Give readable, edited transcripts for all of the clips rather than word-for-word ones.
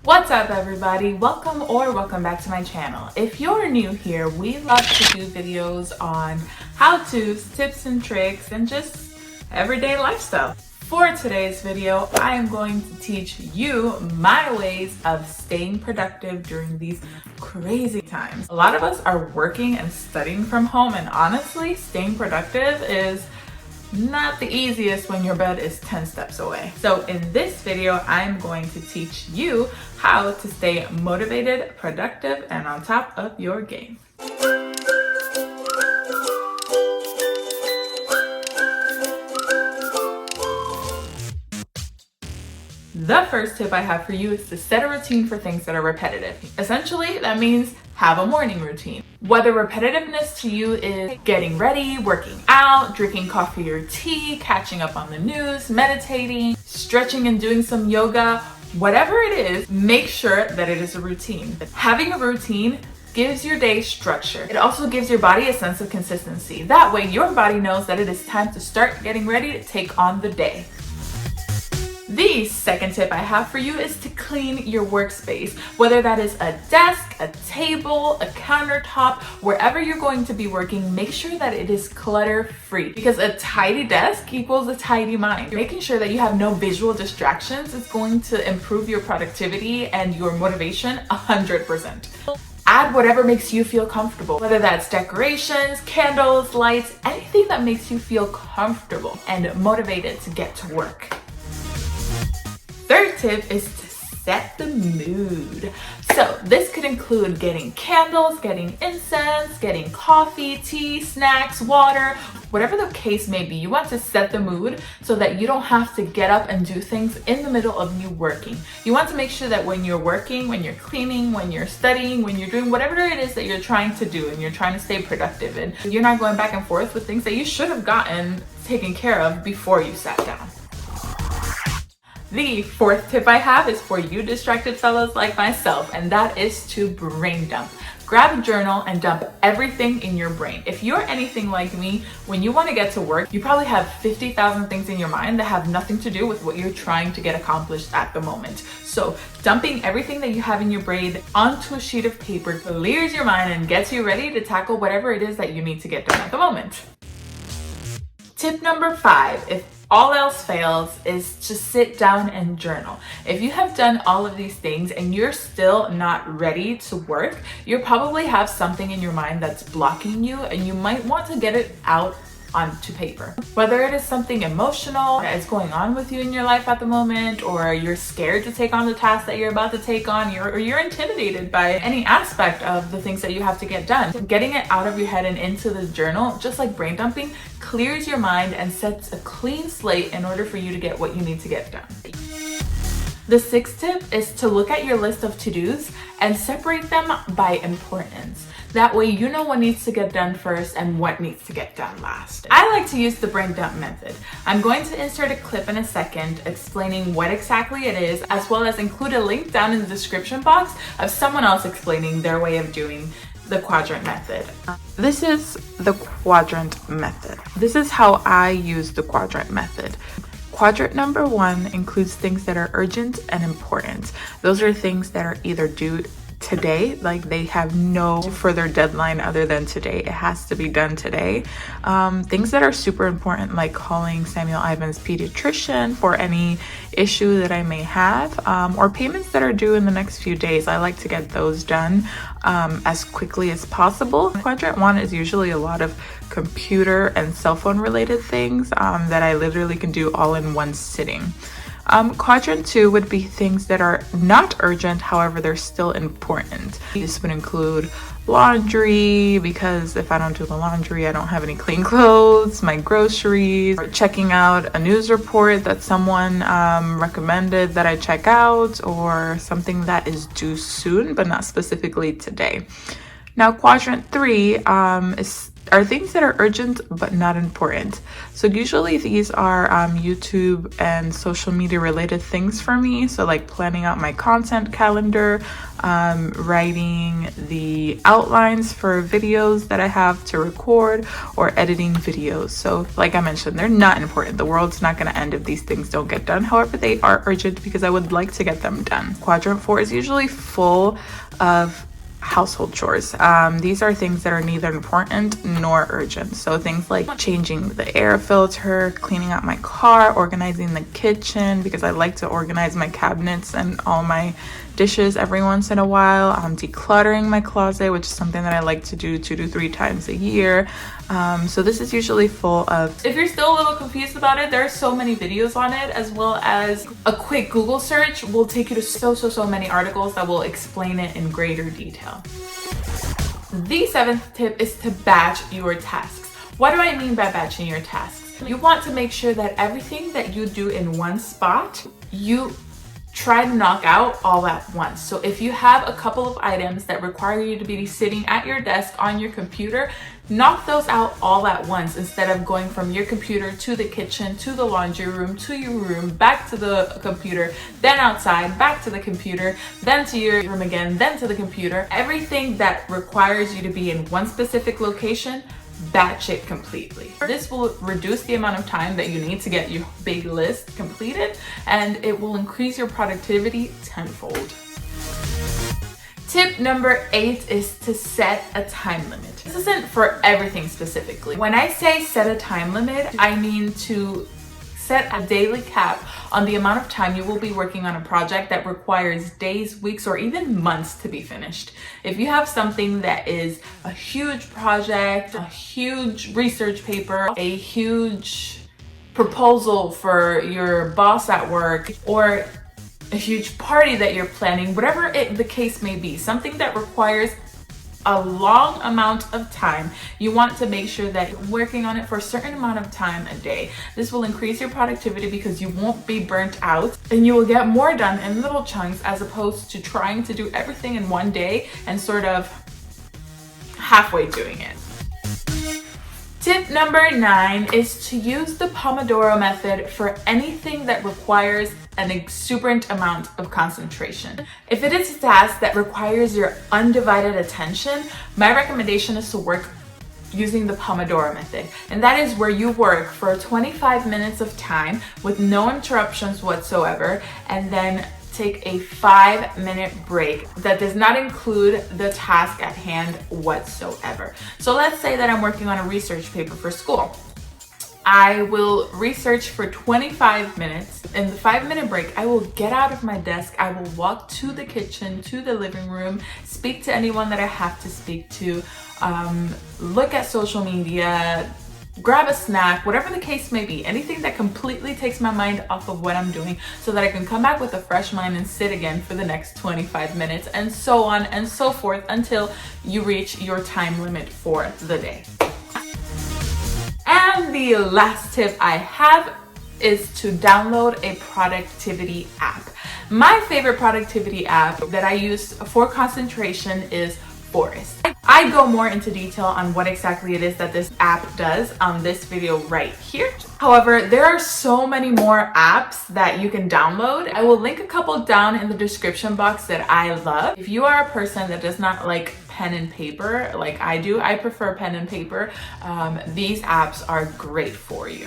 What's up everybody? Welcome back to my channel. If you're new here, we love to do videos on how-tos, tips and tricks, and just everyday lifestyle. For today's video, I am going to teach you my ways of staying productive during these crazy times. A lot of us are working and studying from home, and honestly, staying productive is not the easiest when your bed is 10 steps away. So in this video, I'm going to teach you how to stay motivated, productive, and on top of your game. The first tip I have for you is to set a routine for things that are repetitive. Essentially, that means have a morning routine. Whether repetitiveness to you is getting ready, working out, drinking coffee or tea, catching up on the news, meditating, stretching and doing some yoga, whatever it is, make sure that it is a routine. Having a routine gives your day structure. It also gives your body a sense of consistency. That way your body knows that it is time to start getting ready to take on the day. The second tip I have for you is to clean your workspace, whether that is a desk, a table, a countertop, wherever you're going to be working, make sure that it is clutter-free, because a tidy desk equals a tidy mind. Making sure that you have no visual distractions is going to improve your productivity and your motivation 100%. Add whatever makes you feel comfortable, whether that's decorations, candles, lights, anything that makes you feel comfortable and motivated to get to work. Third tip is to set the mood. So this could include getting candles, getting incense, getting coffee, tea, snacks, water, whatever the case may be. You want to set the mood so that you don't have to get up and do things in the middle of you working. You want to make sure that when you're working, when you're cleaning, when you're studying, when you're doing whatever it is that you're trying to do and you're trying to stay productive in, you're not going back and forth with things that you should have gotten taken care of before you sat down. The fourth tip I have is for you distracted fellows like myself, and that is to brain dump. Grab a journal and dump everything in your brain. If you're anything like me, when you want to get to work, you probably have 50,000 things in your mind that have nothing to do with what you're trying to get accomplished at the moment. So dumping everything that you have in your brain onto a sheet of paper clears your mind and gets you ready to tackle whatever it is that you need to get done at the moment. Tip number 5, if all else fails, is to sit down and journal. If you have done all of these things and you're still not ready to work, you probably have something in your mind that's blocking you, and you might want to get it out onto paper. Whether it is something emotional that is going on with you in your life at the moment, or you're scared to take on the task that you're about to take on, or you're intimidated by any aspect of the things that you have to get done. Getting it out of your head and into the journal, just like brain dumping, clears your mind and sets a clean slate in order for you to get what you need to get done. The sixth tip is to look at your list of to-dos and separate them by importance. That way you know what needs to get done first and what needs to get done last. I like to use the brain dump method. I'm going to insert a clip in a second explaining what exactly it is, as well as include a link down in the description box of someone else explaining their way of doing the quadrant method. This is the quadrant method. This is how I use the quadrant method. Quadrant number 1 includes things that are urgent and important. Those are things that are either due today, like they have no further deadline other than today. It has to be done today. Things that are super important, like calling Samuel Ivan's pediatrician for any issue that I may have, or payments that are due in the next few days. I like to get those done as quickly as possible. Quadrant 1 is usually a lot of computer and cell phone related things that I literally can do all in one sitting. Quadrant 2 would be things that are not urgent, however, they're still important. This would include laundry, because if I don't do the laundry, I don't have any clean clothes, my groceries, or checking out a news report that someone recommended that I check out, or something that is due soon, but not specifically today. Now, quadrant 3 is are things that are urgent but not important. So usually these are YouTube and social media related things for me. So like planning out my content calendar, writing the outlines for videos that I have to record, or editing videos. So like I mentioned, they're not important. The world's not going to end if these things don't get done. However, they are urgent because I would like to get them done. Quadrant 4 is usually full of household chores. These are things that are neither important nor urgent. So things like changing the air filter, cleaning out my car, organizing the kitchen, because I like to organize my cabinets and all my dishes every once in a while, decluttering my closet, which is something that I like to do 2 to 3 times a year. So this is usually full of... If you're still a little confused about it, there are so many videos on it, as well as a quick Google search will take you to so many articles that will explain it in greater detail. The 7th tip is to batch your tasks. What do I mean by batching your tasks? You want to make sure that everything that you do in one spot, you try to knock out all at once. So if you have a couple of items that require you to be sitting at your desk on your computer, knock those out all at once instead of going from your computer to the kitchen, to the laundry room, to your room, back to the computer, then outside, back to the computer, then to your room again, then to the computer. Everything that requires you to be in one specific location, batch it completely. This will reduce the amount of time that you need to get your big list completed, and it will increase your productivity tenfold. Tip number 8 is to set a time limit. This isn't for everything specifically. When I say set a time limit, I mean to set a daily cap on the amount of time you will be working on a project that requires days, weeks, or even months to be finished. If you have something that is a huge project, a huge research paper, a huge proposal for your boss at work, or a huge party that you're planning, whatever the case may be, something that requires a long amount of time, you want to make sure that you're working on it for a certain amount of time a day. This will increase your productivity because you won't be burnt out, and you will get more done in little chunks as opposed to trying to do everything in one day and sort of halfway doing it. Tip number 9 is to use the Pomodoro Method for anything that requires an exuberant amount of concentration. If it is a task that requires your undivided attention, my recommendation is to work using the Pomodoro Method. And that is where you work for 25 minutes of time with no interruptions whatsoever, and then take a 5-minute break that does not include the task at hand whatsoever. So let's say that I'm working on a research paper for school. I will research for 25 minutes. In the 5-minute break, I will get out of my desk. I will walk to the kitchen, to the living room, speak to anyone that I have to speak to, look at social media, grab a snack, whatever the case may be, anything that completely takes my mind off of what I'm doing so that I can come back with a fresh mind and sit again for the next 25 minutes, and so on and so forth until you reach your time limit for the day. And the last tip I have is to download a productivity app. My favorite productivity app that I use for concentration is Forest. I go more into detail on what exactly it is that this app does on this video right here. However, there are so many more apps that you can download. I will link a couple down in the description box that I love. If you are a person that does not like pen and paper like I do, I prefer pen and paper, these apps are great for you.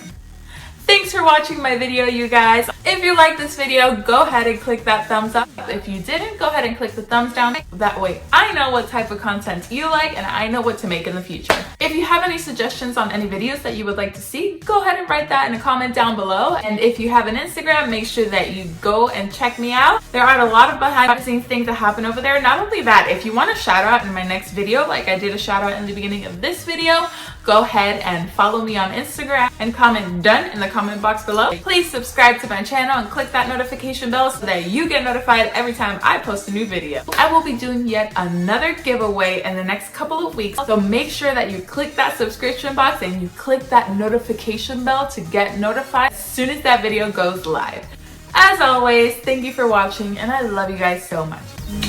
Thanks for watching my video, you guys. If you liked this video, go ahead and click that thumbs up. If you didn't, go ahead and click the thumbs down. That way I know what type of content you like and I know what to make in the future. If you have any suggestions on any videos that you would like to see, go ahead and write that in a comment down below. And if you have an Instagram, make sure that you go and check me out. There are a lot of behind the scenes things that happen over there. Not only that, if you want a shout out in my next video, like I did a shout out in the beginning of this video, go ahead and follow me on Instagram and comment done in the comment box below. Please subscribe to my channel and click that notification bell so that you get notified every time I post a new video. I will be doing yet another giveaway in the next couple of weeks, so make sure that you click that subscription box and you click that notification bell to get notified as soon as that video goes live. As always, thank you for watching and I love you guys so much.